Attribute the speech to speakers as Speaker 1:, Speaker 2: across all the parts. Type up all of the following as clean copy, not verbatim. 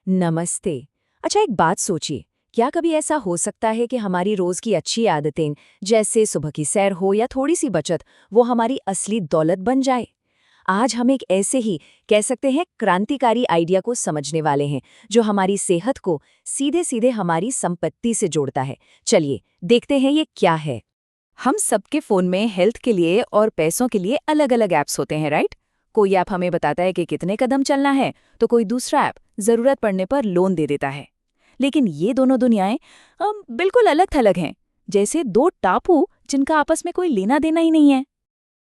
Speaker 1: नमस्ते। अच्छा, एक बात सोचिए, क्या कभी ऐसा हो सकता है कि हमारी रोज की अच्छी आदतें, जैसे सुबह की सैर हो या थोड़ी सी बचत, वो हमारी असली दौलत बन जाए? आज हम एक ऐसे ही, कह सकते हैं, क्रांतिकारी आइडिया को समझने वाले हैं, जो हमारी सेहत को सीधे सीधे हमारी संपत्ति से जोड़ता है। चलिए देखते हैं ये क्या है। हम सबके फोन में हेल्थ के लिए और पैसों के लिए अलग अलग ऐप्स होते हैं, राइट? कोई ऐप हमें बताता है कि कितने कदम चलना है, तो कोई दूसरा ऐप जरूरत पड़ने पर लोन दे देता है। लेकिन ये दोनों दुनियाएं बिल्कुल अलग थलग हैं, जैसे दो टापू जिनका आपस में कोई लेना देना ही नहीं है।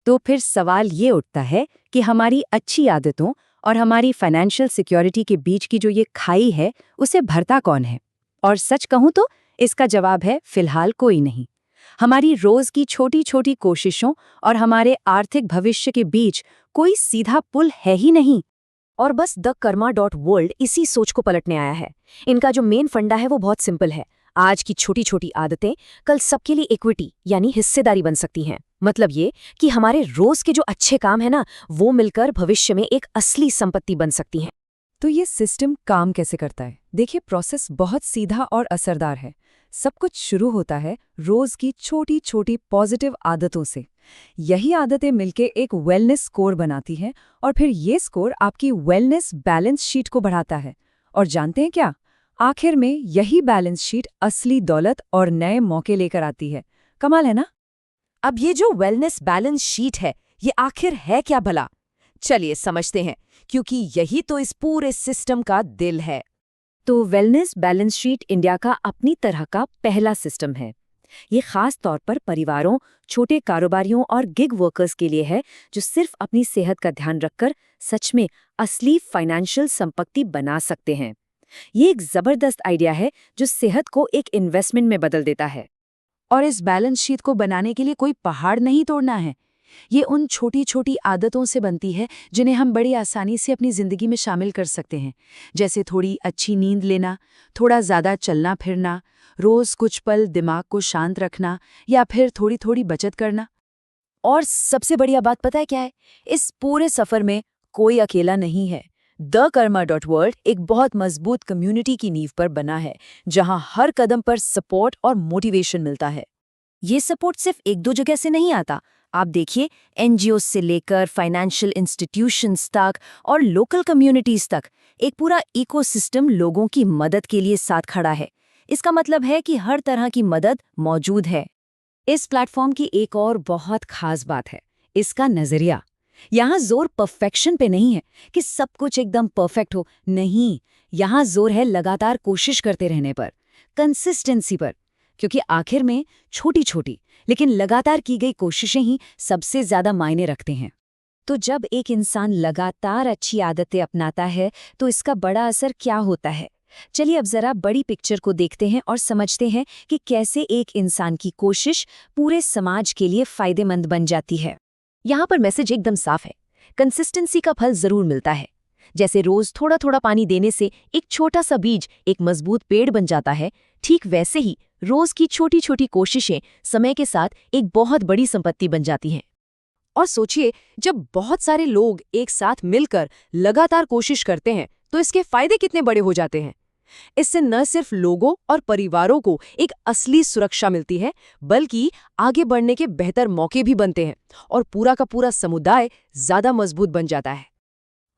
Speaker 1: तो फिर सवाल ये उठता है कि हमारी अच्छी आदतों और हमारी फाइनेंशियल सिक्योरिटी के बीच की जो ये खाई है, उसे भरता कौन है? और सच कहूं तो इसका जवाब है फिलहाल कोई नहीं। हमारी रोज की छोटी छोटी कोशिशों और हमारे आर्थिक भविष्य के बीच कोई सीधा पुल है ही नहीं। और बस द कर्मा.वर्ल्ड इसी सोच को पलटने आया है। इनका जो मेन फंडा है वो बहुत सिंपल है। आज की छोटी छोटी आदतें कल सबके लिए इक्विटी यानी हिस्सेदारी बन सकती हैं। मतलब ये कि हमारे रोज के जो अच्छे काम है ना, वो मिलकर भविष्य में एक असली संपत्ति बन सकती हैं। तो ये सिस्टम काम कैसे करता है? देखिए, प्रोसेस बहुत सीधा और असरदार है। सब कुछ शुरू होता है रोज की छोटी छोटी पॉजिटिव आदतों से। यही आदतें मिलके एक वेलनेस स्कोर बनाती हैं, और फिर ये स्कोर आपकी वेलनेस बैलेंस शीट को बढ़ाता है। और जानते हैं क्या? आखिर में यही बैलेंस शीट असली दौलत और नए मौके लेकर आती है। कमाल है ना?
Speaker 2: अब ये जो वेलनेस बैलेंस शीट है, ये आखिर है क्या भला? चलिए समझते हैं, क्योंकि यही तो इस पूरे सिस्टम का दिल है।
Speaker 1: तो वेलनेस बैलेंस शीट इंडिया का अपनी तरह का पहला सिस्टम है। ये खास तौर पर परिवारों, छोटे कारोबारियों और गिग वर्कर्स के लिए है, जो सिर्फ अपनी सेहत का ध्यान रखकर सच में असली फाइनेंशियल संपत्ति बना सकते हैं। ये एक जबरदस्त आइडिया है जो सेहत को एक इन्वेस्टमेंट में बदल देता है। और इस बैलेंस शीट को बनाने के लिए कोई पहाड़ नहीं तोड़ना है। ये उन छोटी छोटी आदतों से बनती है जिन्हें हम बड़ी आसानी से अपनी जिंदगी में शामिल कर सकते हैं। जैसे थोड़ी अच्छी नींद लेना, थोड़ा ज्यादा चलना फिरना, रोज कुछ पल दिमाग को शांत रखना, या फिर थोड़ी थोड़ी बचत करना। और सबसे बढ़िया बात पता है क्या है? इस पूरे सफर में कोई अकेला नहीं है। द कर्मा.वर्ल्ड एक बहुत मजबूत कम्युनिटी की नींव पर बना है, जहां हर कदम पर सपोर्ट और मोटिवेशन मिलता है। ये सपोर्ट सिर्फ एक दो जगह से नहीं आता। आप देखिए, एनजीओ से लेकर फाइनेंशियल इंस्टीट्यूशंस तक और लोकल कम्युनिटीज तक एक पूरा इकोसिस्टम लोगों की मदद के लिए साथ खड़ा है। इसका मतलब है कि हर तरह की मदद मौजूद है। इस प्लेटफॉर्म की एक और बहुत खास बात है इसका नजरिया। यहाँ जोर परफेक्शन पे नहीं है कि सब कुछ एकदम परफेक्ट हो, नहीं। यहाँ जोर है लगातार कोशिश करते रहने पर, कंसिस्टेंसी पर। क्योंकि आखिर में छोटी छोटी लेकिन लगातार की गई कोशिशें ही सबसे ज्यादा मायने रखते हैं। तो जब एक इंसान लगातार अच्छी आदतें अपनाता है, तो इसका बड़ा असर क्या होता है? चलिए अब जरा बड़ी पिक्चर को देखते हैं और समझते हैं कि कैसे एक इंसान की कोशिश पूरे समाज के लिए फायदेमंद बन जाती है। यहाँ पर मैसेज एकदम साफ है। कंसिस्टेंसी का फल जरूर मिलता है। जैसे रोज थोड़ा थोड़ा पानी देने से एक छोटा सा बीज एक मजबूत पेड़ बन जाता है, ठीक वैसे ही रोज की छोटी छोटी कोशिशें समय के साथ एक बहुत बड़ी संपत्ति बन जाती हैं। और सोचिए, जब बहुत सारे लोग एक साथ मिलकर लगातार कोशिश करते हैं, तो इसके फायदे कितने बड़े हो जाते हैं। इससे न सिर्फ लोगों और परिवारों को एक असली सुरक्षा मिलती है, बल्कि आगे बढ़ने के बेहतर मौके भी बनते हैं, और पूरा का पूरा समुदाय ज्यादा मजबूत बन जाता है।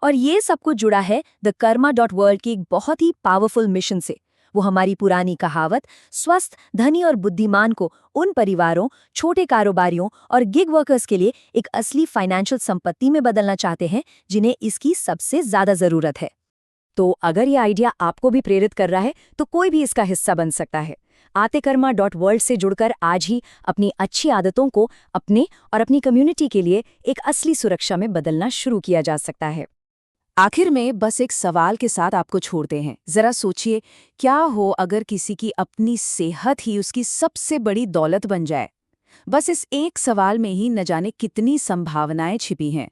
Speaker 1: और ये सब कुछ जुड़ा है द कर्मा.वर्ल्ड की एक बहुत ही पावरफुल मिशन से। वो हमारी पुरानी कहावत स्वस्थ, धनी और बुद्धिमान को उन परिवारों, छोटे कारोबारियों और गिग वर्कर्स के लिए एक असली फाइनेंशियल संपत्ति में बदलना चाहते हैं, जिन्हें इसकी सबसे ज्यादा जरूरत है। तो अगर ये आइडिया आपको भी प्रेरित कर रहा है, तो कोई भी इसका हिस्सा बन सकता है। आते कर्मा.वर्ल्ड से जुड़कर आज ही अपनी अच्छी आदतों को अपने और अपनी कम्युनिटी के लिए एक असली सुरक्षा में बदलना शुरू किया जा सकता है। आखिर में बस एक सवाल के साथ आपको छोड़ते हैं। जरा सोचिए, क्या हो अगर किसी की अपनी सेहत ही उसकी सबसे बड़ी दौलत बन जाए? बस इस एक सवाल में ही न जाने कितनी संभावनाएं छिपी हैं।